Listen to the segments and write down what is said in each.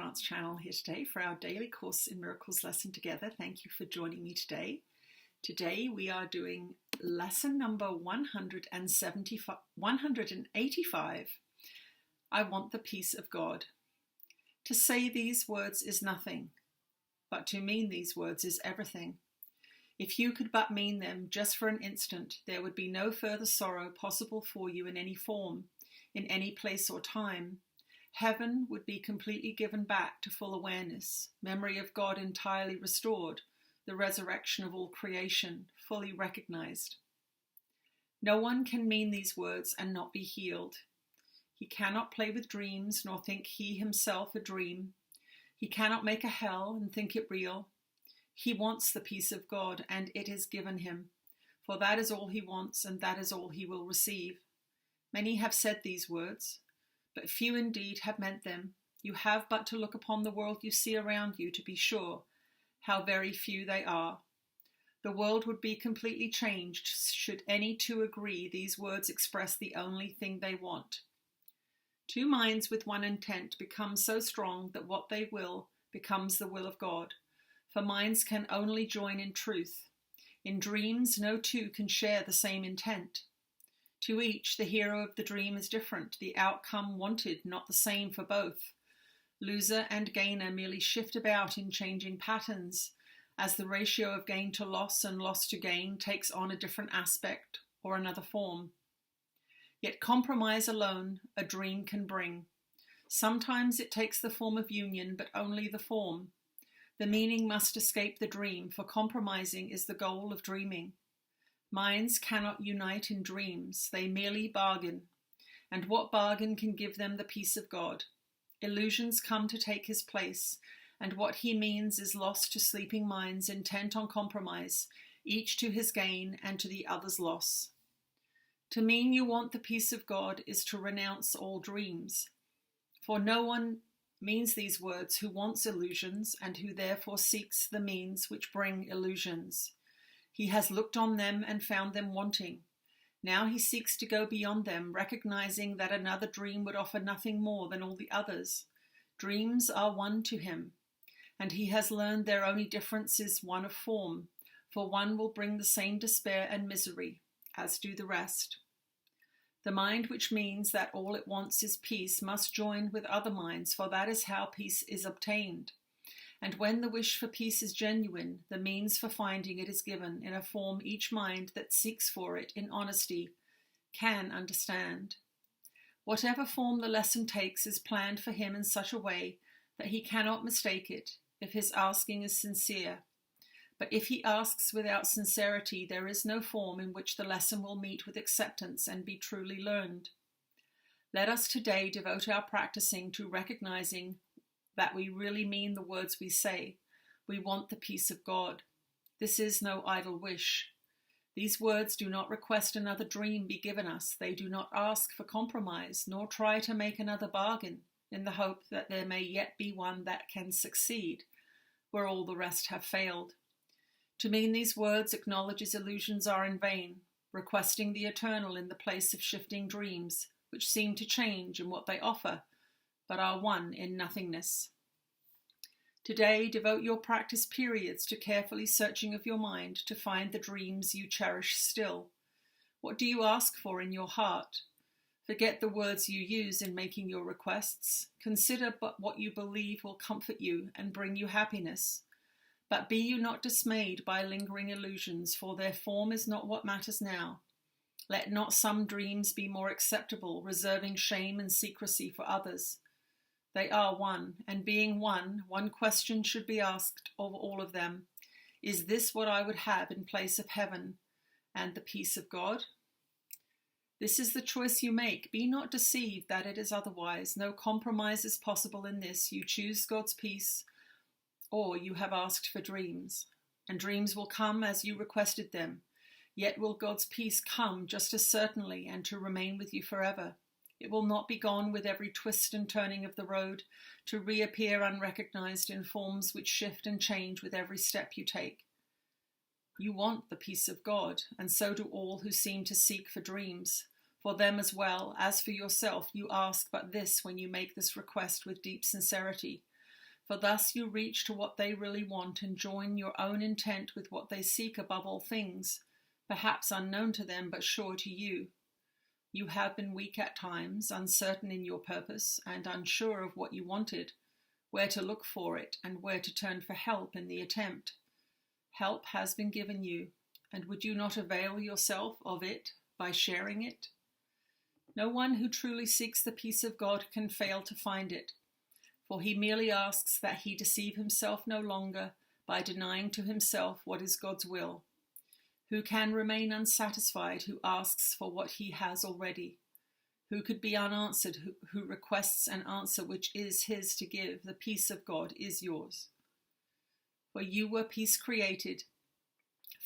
Trance channel here today for our daily Course in Miracles lesson together. Thank you for joining me today. Today we are doing lesson number 185. I want the peace of God. To say these words is nothing, but to mean these words is everything. If you could but mean them just for an instant, there would be no further sorrow possible for you in any form, in any place or time. Heaven would be completely given back to full awareness, memory of God entirely restored, the resurrection of all creation fully recognized. No one can mean these words and not be healed. He cannot play with dreams nor think he himself a dream. He cannot make a hell and think it real. He wants the peace of God, and it is given him, for that is all he wants, and that is all he will receive. Many have said these words, but few indeed have meant them. You have but to look upon the world you see around you to be sure how very few they are. The world would be completely changed should any two agree these words express the only thing they want. Two minds with one intent become so strong that what they will becomes the will of God, for minds can only join in truth. In dreams, no two can share the same intent. To each, the hero of the dream is different, the outcome wanted not the same for both. Loser and gainer merely shift about in changing patterns, as the ratio of gain to loss and loss to gain takes on a different aspect or another form. Yet compromise alone a dream can bring. Sometimes it takes the form of union, but only the form. The meaning must escape the dream, for compromising is the goal of dreaming. Minds cannot unite in dreams, they merely bargain. And what bargain can give them the peace of God? Illusions come to take his place, and what he means is lost to sleeping minds intent on compromise, each to his gain and to the other's loss. To mean you want the peace of God is to renounce all dreams. For no one means these words who wants illusions and who therefore seeks the means which bring illusions. He has looked on them and found them wanting. Now he seeks to go beyond them, recognizing that another dream would offer nothing more than all the others. Dreams are one to him, and he has learned their only difference is one of form, for one will bring the same despair and misery, as do the rest. The mind which means that all it wants is peace must join with other minds, for that is how peace is obtained. And when the wish for peace is genuine, the means for finding it is given in a form each mind that seeks for it in honesty can understand. Whatever form the lesson takes is planned for him in such a way that he cannot mistake it if his asking is sincere. But if he asks without sincerity, there is no form in which the lesson will meet with acceptance and be truly learned. Let us today devote our practicing to recognizing that we really mean the words we say. We want the peace of God. This is no idle wish. These words do not request another dream be given us. They do not ask for compromise, nor try to make another bargain in the hope that there may yet be one that can succeed, where all the rest have failed. To mean these words acknowledges illusions are in vain, requesting the eternal in the place of shifting dreams, which seem to change in what they offer, but are one in nothingness. Today, devote your practice periods to carefully searching of your mind to find the dreams you cherish still. What do you ask for in your heart? Forget the words you use in making your requests. Consider but what you believe will comfort you and bring you happiness. But be you not dismayed by lingering illusions, for their form is not what matters now. Let not some dreams be more acceptable, reserving shame and secrecy for others. They are one, and being one question should be asked of all of them. Is this what I would have in place of heaven and the peace of God? This is the choice you make. Be not deceived that it is otherwise. No compromise is possible in this. You choose God's peace, or you have asked for dreams, and dreams will come as you requested them. Yet will God's peace come just as certainly and to remain with you forever. It will not be gone with every twist and turning of the road, to reappear unrecognized in forms which shift and change with every step you take. You want the peace of God, and so do all who seem to seek for dreams. For them as well as for yourself, you ask but this when you make this request with deep sincerity. For thus you reach to what they really want and join your own intent with what they seek above all things, perhaps unknown to them but sure to you. You have been weak at times, uncertain in your purpose, and unsure of what you wanted, where to look for it, and where to turn for help in the attempt. Help has been given you, and would you not avail yourself of it by sharing it? No one who truly seeks the peace of God can fail to find it, for he merely asks that he deceive himself no longer by denying to himself what is God's will. Who can remain unsatisfied who asks for what he has already? Who could be unanswered who requests an answer which is his to give? The peace of God is yours. For you were peace created.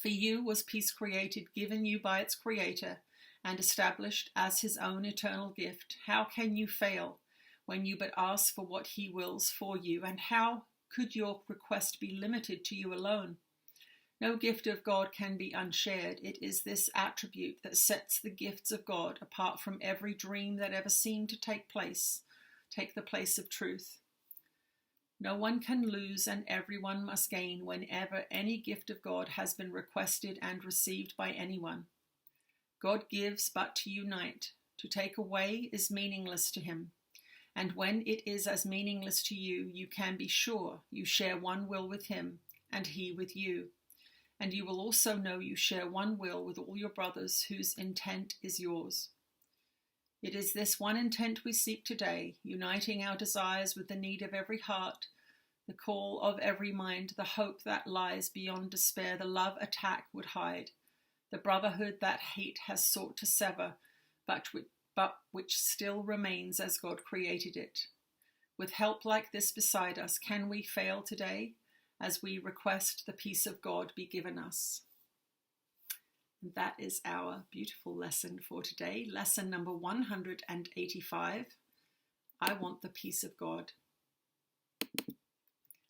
For you was peace created, given you by its creator, and established as his own eternal gift. How can you fail when you but ask for what he wills for you? And how could your request be limited to you alone? No gift of God can be unshared. It is this attribute that sets the gifts of God apart from every dream that ever seemed to take the place of truth. No one can lose and everyone must gain whenever any gift of God has been requested and received by anyone. God gives but to unite. To take away is meaningless to him. And when it is as meaningless to you, you can be sure you share one will with him and he with you. And you will also know you share one will with all your brothers whose intent is yours. It is this one intent we seek today, uniting our desires with the need of every heart, the call of every mind, the hope that lies beyond despair, the love attack would hide, the brotherhood that hate has sought to sever, but which still remains as God created it. With help like this beside us, can we fail today as we request the peace of God be given us? And that is our beautiful lesson for today. Lesson number 185. I want the peace of God.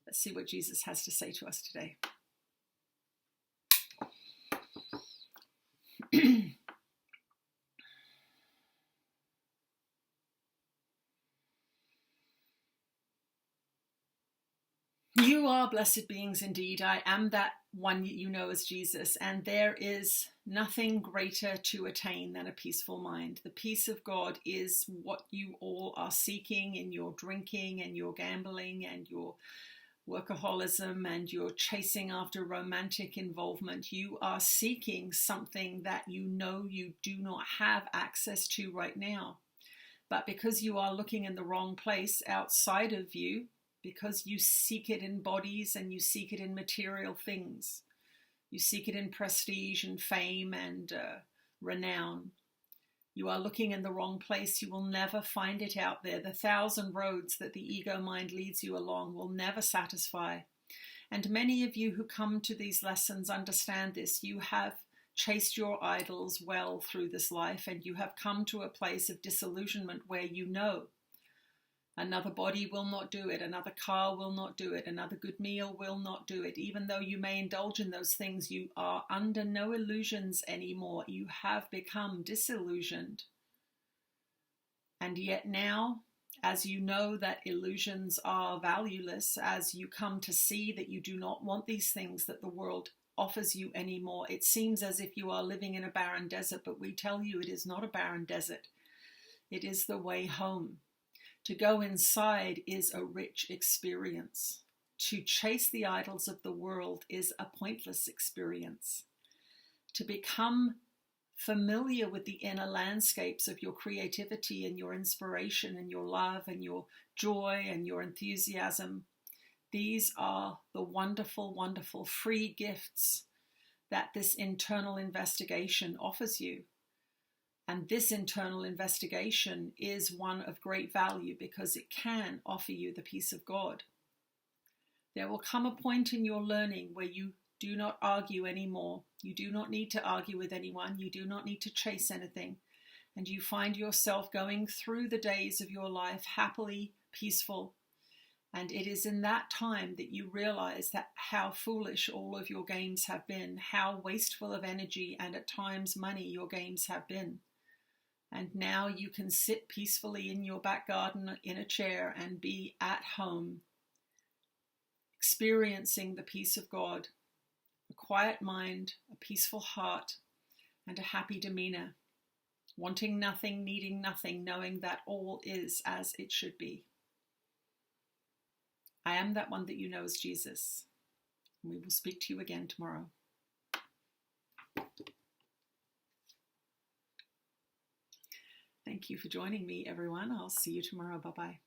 Let's see what Jesus has to say to us today. You are blessed beings indeed. I am that one you know as Jesus, and there is nothing greater to attain than a peaceful mind. The peace of God is what you all are seeking in your drinking and your gambling and your workaholism and your chasing after romantic involvement. You are seeking something that you know you do not have access to right now. But because you are looking in the wrong place outside of you, because you seek it in bodies and you seek it in material things, you seek it in prestige and fame and renown, you are looking in the wrong place. You will never find it out there. The 1,000 roads that the ego mind leads you along will never satisfy. And many of you who come to these lessons understand this. You have chased your idols well through this life, and you have come to a place of disillusionment where you know another body will not do it, another car will not do it, another good meal will not do it. Even though you may indulge in those things, you are under no illusions anymore. You have become disillusioned. And yet now, as you know that illusions are valueless, as you come to see that you do not want these things that the world offers you anymore, it seems as if you are living in a barren desert, but we tell you it is not a barren desert. It is the way home. To go inside is a rich experience. To chase the idols of the world is a pointless experience. To become familiar with the inner landscapes of your creativity and your inspiration and your love and your joy and your enthusiasm, these are the wonderful, wonderful free gifts that this internal investigation offers you. And this internal investigation is one of great value because it can offer you the peace of God. There will come a point in your learning where you do not argue anymore. You do not need to argue with anyone. You do not need to chase anything. And you find yourself going through the days of your life happily, peaceful. And it is in that time that you realize that how foolish all of your games have been, how wasteful of energy and at times money your games have been. And now you can sit peacefully in your back garden in a chair and be at home experiencing the peace of God, a quiet mind, a peaceful heart, and a happy demeanor, wanting nothing, needing nothing, knowing that all is as it should be. I am that one that you know as Jesus. And we will speak to you again tomorrow. Thank you for joining me, everyone. I'll see you tomorrow. Bye-bye.